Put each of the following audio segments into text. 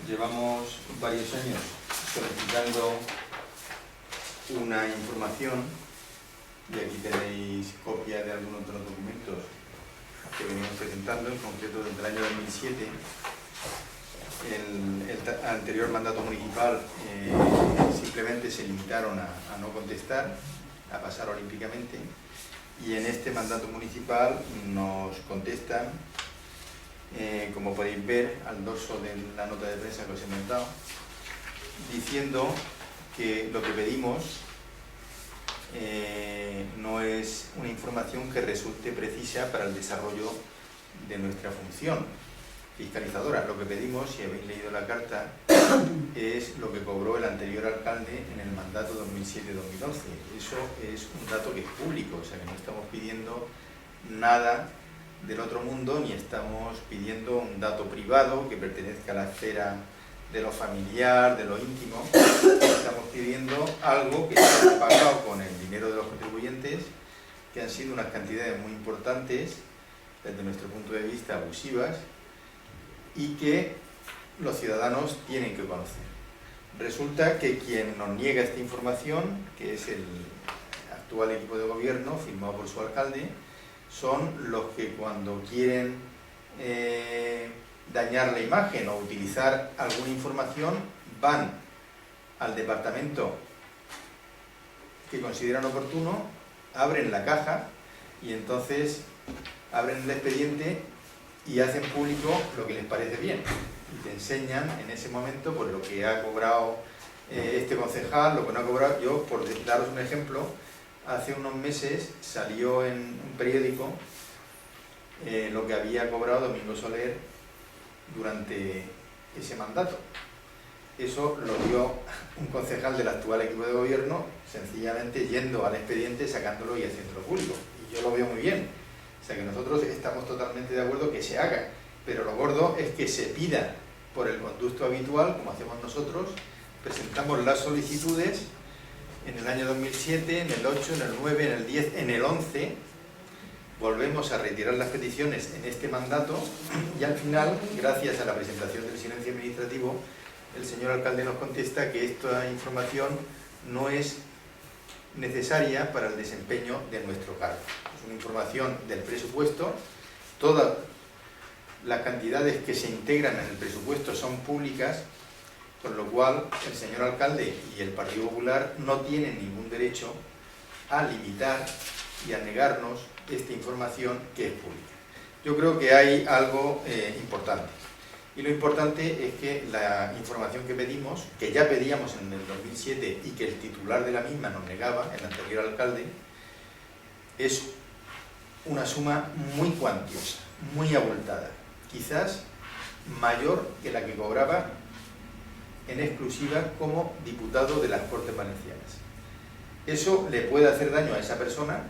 Llevamos varios años solicitando una información, y aquí tenéis copia de algunos de los documentos que venimos presentando, en concreto desde el año 2007. El anterior mandato municipal simplemente se limitaron a no contestar, a pasar olímpicamente, y en este mandato municipal nos contestan, como podéis ver al dorso de la nota de prensa que os hemos dado, diciendo que lo que pedimos no es una información que resulte precisa para el desarrollo de nuestra función fiscalizadora. Lo que pedimos, si habéis leído la carta, es lo que cobró el anterior alcalde en el mandato 2007-2011. Eso es un dato que es público, o sea que no estamos pidiendo nada del otro mundo, ni estamos pidiendo un dato privado que pertenezca a la esfera de lo familiar, de lo íntimo. Estamos pidiendo algo que se ha pagado con el dinero de los contribuyentes, que han sido unas cantidades muy importantes, desde nuestro punto de vista abusivas, y que los ciudadanos tienen que conocer. Resulta que quien nos niega esta información, que es el actual equipo de gobierno, firmado por su alcalde, son los que cuando quieren dañar la imagen o utilizar alguna información, van al departamento que consideran oportuno, abren la caja y entonces abren el expediente y hacen público lo que les parece bien. Y te enseñan en ese momento por lo que ha cobrado este concejal, lo que no ha cobrado. Yo, por daros un ejemplo, hace unos meses salió en un periódico lo que había cobrado Domingo Soler durante ese mandato. Eso lo dio un concejal del actual equipo de gobierno, sencillamente yendo al expediente, sacándolo y haciéndolo público. Y yo lo veo muy bien. O sea que nosotros estamos totalmente de acuerdo que se haga, pero lo gordo es que se pida por el conducto habitual, como hacemos nosotros. Presentamos las solicitudes en el año 2007, en el 8, en el 9, en el 10, en el 11, volvemos a retirar las peticiones en este mandato y al final, gracias a la presentación del silencio administrativo, el señor alcalde nos contesta que esta información no es necesaria para el desempeño de nuestro cargo. Es una información del presupuesto, todas las cantidades que se integran en el presupuesto son públicas, con lo cual el señor alcalde y el Partido Popular no tienen ningún derecho a limitar y a negarnos esta información que es pública. Yo creo que hay algo importante. Y lo importante es que la información que pedimos, que ya pedíamos en el 2007 y que el titular de la misma nos negaba, el anterior alcalde, es una suma muy cuantiosa, muy abultada, quizás mayor que la que cobraba en exclusiva como diputado de las Cortes Valencianas. Eso le puede hacer daño a esa persona,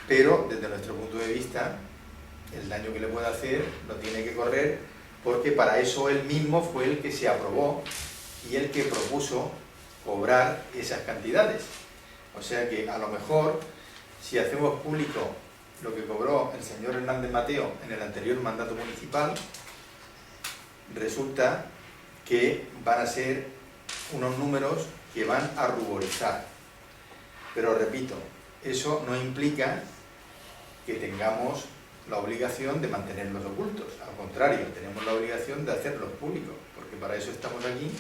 pero desde nuestro punto de vista, el daño que le puede hacer lo tiene que correr, porque para eso él mismo fue el que se aprobó y el que propuso cobrar esas cantidades. O sea que a lo mejor, si hacemos público lo que cobró el señor Hernández Mateo en el anterior mandato municipal, resulta que van a ser unos números que van a ruborizar. Pero repito, eso no implica que tengamos la obligación de mantenerlos ocultos. Al contrario, tenemos la obligación de hacerlos públicos, porque para eso estamos aquí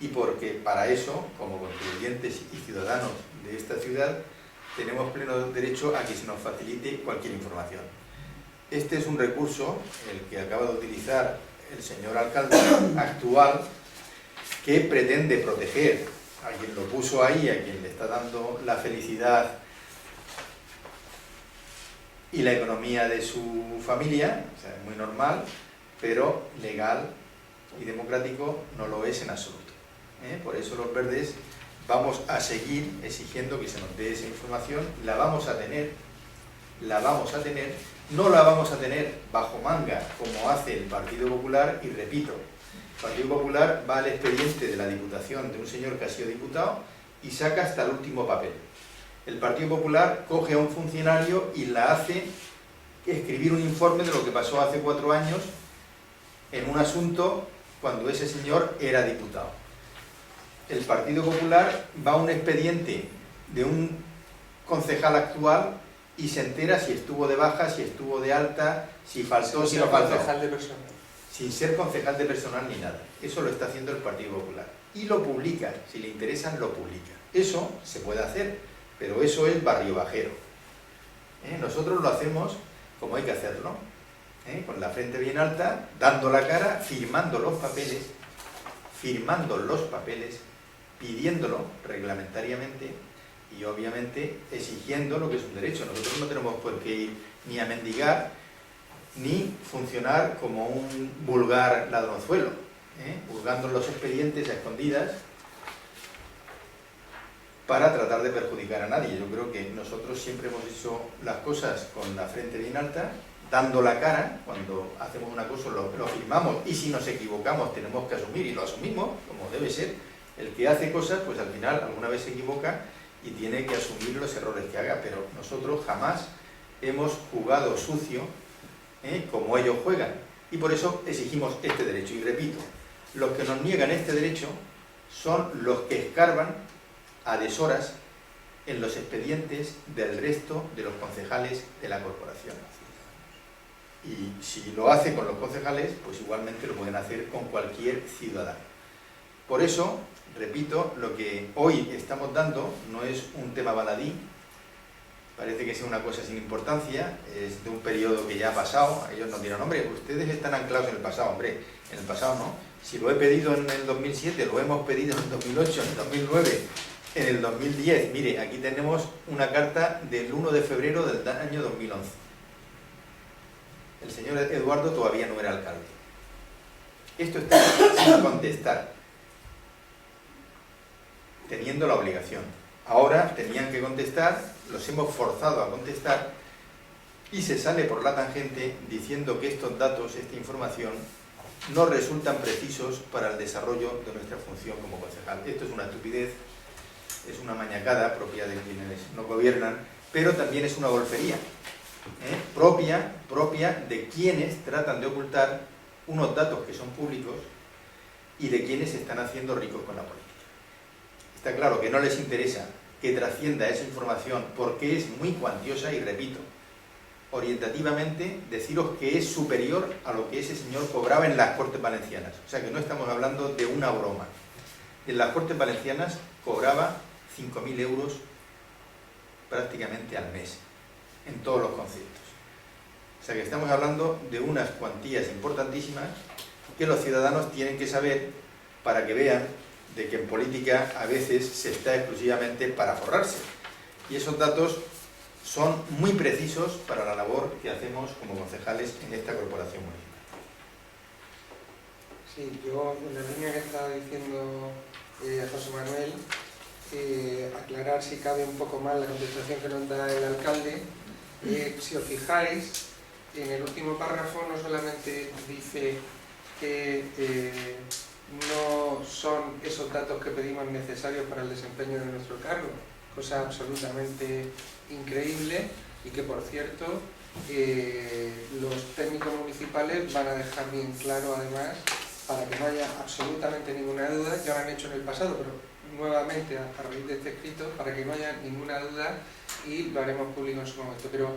y porque para eso, como contribuyentes y ciudadanos de esta ciudad, tenemos pleno derecho a que se nos facilite cualquier información. Este es un recurso, el que acaba de utilizar el señor alcalde actual, que pretende proteger a quien lo puso ahí, a quien le está dando la felicidad y la economía de su familia. O sea, es muy normal, pero legal y democrático no lo es en absoluto. Por eso los verdes vamos a seguir exigiendo que se nos dé esa información. La vamos a tener, no la vamos a tener bajo manga como hace el Partido Popular, y repito, el Partido Popular va al expediente de la Diputación de un señor que ha sido diputado y saca hasta el último papel. El Partido Popular coge a un funcionario y la hace escribir un informe de lo que pasó hace 4 años en un asunto cuando ese señor era diputado. El Partido Popular va a un expediente de un concejal actual y se entera si estuvo de baja, si estuvo de alta, si faltó, si no faltó. Concejal de personal. Sin ser concejal de personal ni nada. Eso lo está haciendo el Partido Popular. Y lo publica, si le interesan lo publica. Eso se puede hacer, pero eso es barrio bajero. Nosotros lo hacemos como hay que hacerlo, con la frente bien alta, dando la cara, firmando los papeles, pidiéndolo reglamentariamente y obviamente exigiendo lo que es un derecho. Nosotros no tenemos por qué ir ni a mendigar ni funcionar como un vulgar ladronzuelo, hurgando los expedientes a escondidas para tratar de perjudicar a nadie. Yo creo que nosotros siempre hemos hecho las cosas con la frente bien alta, dando la cara. Cuando hacemos una cosa lo firmamos, y si nos equivocamos tenemos que asumir, y lo asumimos como debe ser. El que hace cosas, pues al final alguna vez se equivoca y tiene que asumir los errores que haga, pero nosotros jamás hemos jugado sucio como ellos juegan, y por eso exigimos este derecho. Y repito, los que nos niegan este derecho son los que escarban a deshoras en los expedientes del resto de los concejales de la corporación. Y si lo hace con los concejales, pues igualmente lo pueden hacer con cualquier ciudadano. Por eso, repito, lo que hoy estamos dando no es un tema baladí, parece que sea una cosa sin importancia, es de un periodo que ya ha pasado. Ellos nos dirán, hombre, ustedes están anclados en el pasado. Hombre, en el pasado no. Si lo he pedido en el 2007, lo hemos pedido en el 2008, en el 2009, en el 2010. Mire, aquí tenemos una carta del 1 de febrero del año 2011. El señor Eduardo todavía no era alcalde. Esto está sin contestar, teniendo la obligación. Ahora tenían que contestar, los hemos forzado a contestar, y se sale por la tangente diciendo que estos datos, esta información, no resultan precisos para el desarrollo de nuestra función como concejal. Esto es una estupidez, es una mañacada propia de quienes no gobiernan, pero también es una golfería, propia de quienes tratan de ocultar unos datos que son públicos y de quienes se están haciendo ricos con la política. Está claro que no les interesa que trascienda esa información porque es muy cuantiosa, y repito, orientativamente deciros que es superior a lo que ese señor cobraba en las Cortes Valencianas. O sea que no estamos hablando de una broma. En las Cortes Valencianas cobraba 5.000 euros prácticamente al mes, en todos los conceptos. O sea que estamos hablando de unas cuantías importantísimas que los ciudadanos tienen que saber para que vean de que en política a veces se está exclusivamente para forrarse. Y esos datos son muy precisos para la labor que hacemos como concejales en esta corporación municipal. Sí, yo en la línea que estaba diciendo José Manuel, aclarar si cabe un poco más la contestación que nos da el alcalde. Si os fijáis, en el último párrafo no solamente dice que no son esos datos que pedimos necesarios para el desempeño de nuestro cargo, cosa absolutamente increíble, y que por cierto los técnicos municipales van a dejar bien claro además, para que no haya absolutamente ninguna duda. Ya lo han hecho en el pasado, pero nuevamente a raíz de este escrito, para que no haya ninguna duda, y lo haremos público en su momento. Pero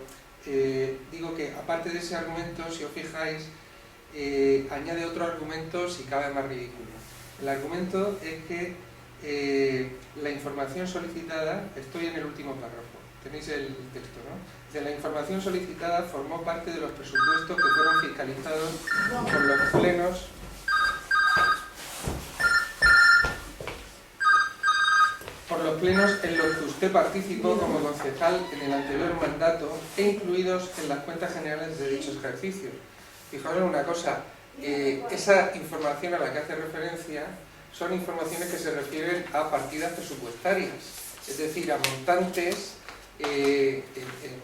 digo que aparte de ese argumento, si os fijáis, añade otro argumento si cabe más ridículo. El argumento es que la información solicitada, estoy en el último párrafo, tenéis el texto, ¿no? De la información solicitada formó parte de los presupuestos que fueron fiscalizados por los plenos en los que usted participó como concejal en el anterior mandato e incluidos en las cuentas generales de dichos ejercicios. Fijaos en una cosa, esa información a la que hace referencia son informaciones que se refieren a partidas presupuestarias, es decir, a montantes en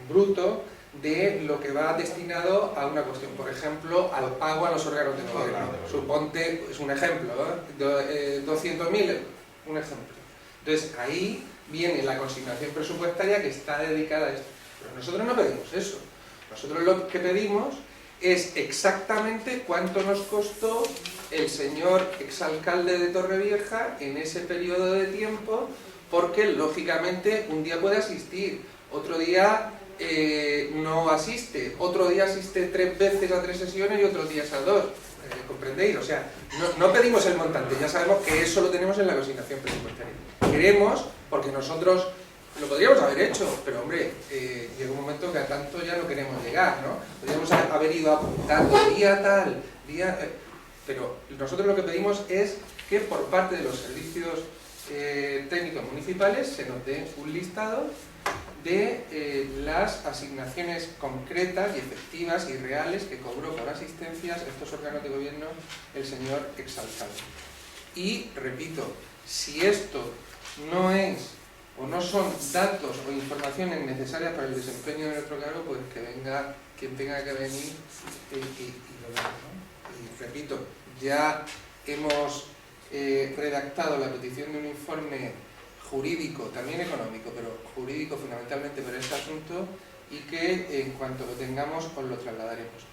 bruto de lo que va destinado a una cuestión, por ejemplo, al pago a los órganos de gobierno. Suponte, es un ejemplo, 200.000 euros, un ejemplo. Entonces ahí viene la consignación presupuestaria que está dedicada a esto. Pero nosotros no pedimos eso. Nosotros lo que pedimos es exactamente cuánto nos costó el señor exalcalde de Torrevieja en ese periodo de tiempo, porque lógicamente un día puede asistir, otro día no asiste, otro día asiste 3 veces a 3 sesiones y otros días a 2. ¿Comprendéis? O sea, no pedimos el montante, ya sabemos que eso lo tenemos en la consignación presupuestaria. Queremos, porque nosotros lo podríamos haber hecho, pero hombre, llega un momento que a tanto ya no queremos llegar, ¿no? Podríamos haber ido apuntando día tal, día... pero nosotros lo que pedimos es que por parte de los servicios técnicos municipales se nos dé un listado de las asignaciones concretas y efectivas y reales que cobró por asistencias estos órganos de gobierno el señor exalcalde. Y, repito, si esto no es o no son datos o informaciones necesarias para el desempeño de nuestro cargo, pues que venga quien tenga que venir y lo vea, ¿no? Y repito, ya hemos redactado la petición de un informe jurídico, también económico, pero jurídico fundamentalmente para este asunto, y que en cuanto lo tengamos os lo trasladaremos.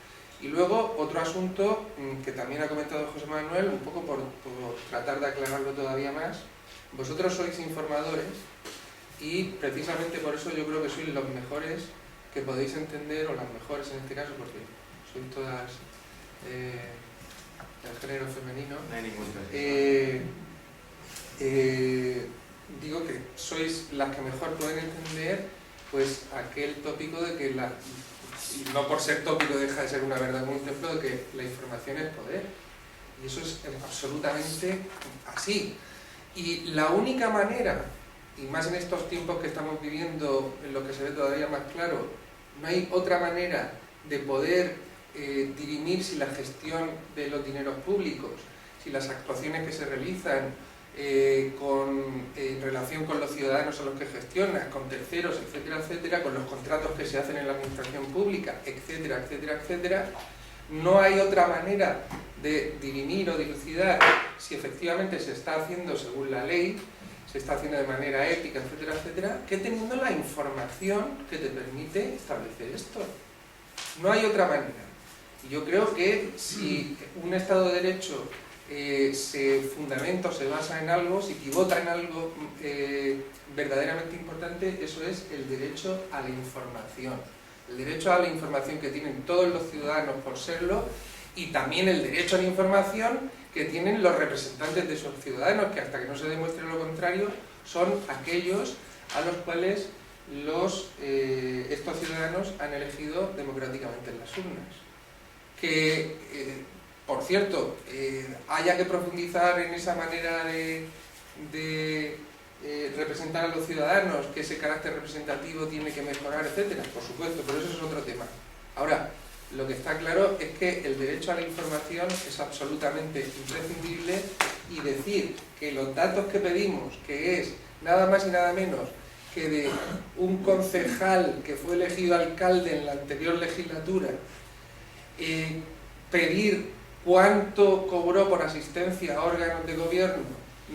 Y luego otro asunto que también ha comentado José Manuel, un poco por tratar de aclararlo todavía más. Vosotros sois informadores y precisamente por eso yo creo que sois los mejores que podéis entender, o las mejores en este caso, porque sois todas del género femenino. No hay ningún Digo que sois las que mejor pueden entender pues aquel tópico de que y no por ser tópico deja de ser una verdad como un templo, de que la información es poder, y eso es absolutamente así. Y la única manera, y más en estos tiempos que estamos viviendo, en lo que se ve todavía más claro, no hay otra manera de poder dirimir si la gestión de los dineros públicos, si las actuaciones que se realizan en relación con los ciudadanos a los que gestiona, con terceros, etcétera, etcétera, con los contratos que se hacen en la administración pública, etcétera, etcétera, etcétera. No hay otra manera de dirimir o dilucidar si efectivamente se está haciendo según la ley, se está haciendo de manera ética, etcétera, etcétera, que teniendo la información que te permite establecer esto. No hay otra manera. Y yo creo que si un Estado de Derecho se fundamenta o se basa en algo, si pivota en algo verdaderamente importante, eso es el derecho a la información. El derecho a la información que tienen todos los ciudadanos por serlo, y también el derecho a la información que tienen los representantes de esos ciudadanos, que hasta que no se demuestre lo contrario, son aquellos a los cuales estos ciudadanos han elegido democráticamente en las urnas. Que por cierto, haya que profundizar en esa manera de representar a los ciudadanos, que ese carácter representativo tiene que mejorar, etcétera, por supuesto, pero eso es otro tema. Ahora, lo que está claro es que el derecho a la información es absolutamente imprescindible, y decir que los datos que pedimos, que es nada más y nada menos que de un concejal que fue elegido alcalde en la anterior legislatura, pedir cuánto cobró por asistencia a órganos de gobierno,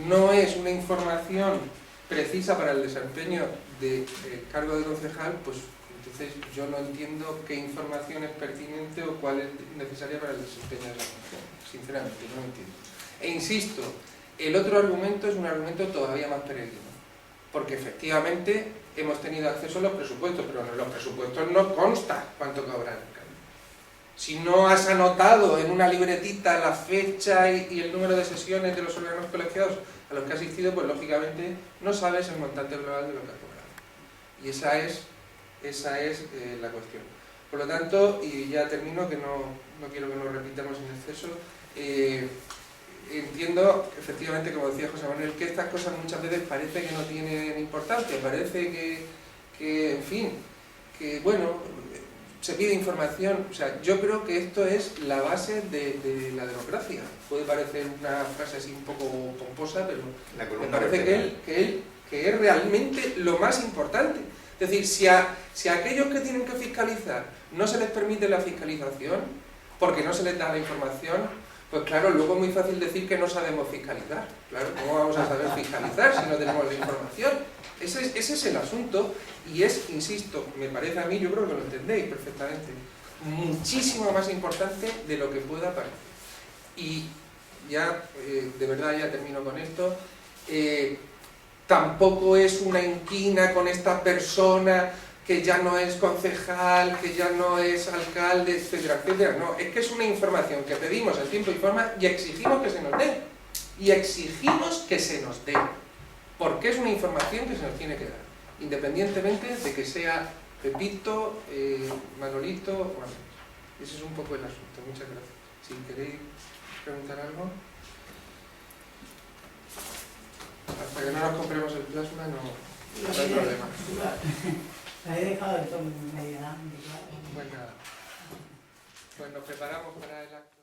no es una información precisa para el desempeño del cargo de concejal, pues entonces yo no entiendo qué información es pertinente o cuál es necesaria para el desempeño de la función. Sinceramente, no lo entiendo. E insisto, el otro argumento es un argumento todavía más peregrino, porque efectivamente hemos tenido acceso a los presupuestos, pero en los presupuestos no consta cuánto cobran. Si no has anotado en una libretita la fecha y el número de sesiones de los órganos colegiados a los que has asistido, pues lógicamente no sabes el montante global de lo que has cobrado. Y esa es la cuestión. Por lo tanto, y ya termino, que no quiero que nos repitamos en exceso, entiendo, efectivamente, como decía José Manuel, que estas cosas muchas veces parece que no tienen importancia, parece que en fin, que bueno, se pide información. O sea, yo creo que esto es la base de la democracia. Puede parecer una frase así un poco pomposa, pero me parece que es realmente lo más importante. Es decir, si a aquellos que tienen que fiscalizar no se les permite la fiscalización, porque no se les da la información, pues claro, luego es muy fácil decir que no sabemos fiscalizar. Claro, ¿cómo vamos a saber fiscalizar si no tenemos la información? Ese es el asunto, y es, insisto, me parece a mí, yo creo que lo entendéis perfectamente, muchísimo más importante de lo que pueda parecer. Y ya, de verdad ya termino con esto, tampoco es una inquina con esta persona que ya no es concejal, que ya no es alcalde, etcétera, etcétera. No, es que es una información que pedimos en tiempo y forma y exigimos que se nos dé. Y exigimos que se nos dé. Porque es una información que se nos tiene que dar. Independientemente de que sea Pepito, Manolito o Andrés. Ese es un poco el asunto. Muchas gracias. Si queréis preguntar algo. Hasta que no nos compremos el plasma no hay problema. Me he dejado el tono medio grande. Pues nada. Pues nos preparamos para el acto.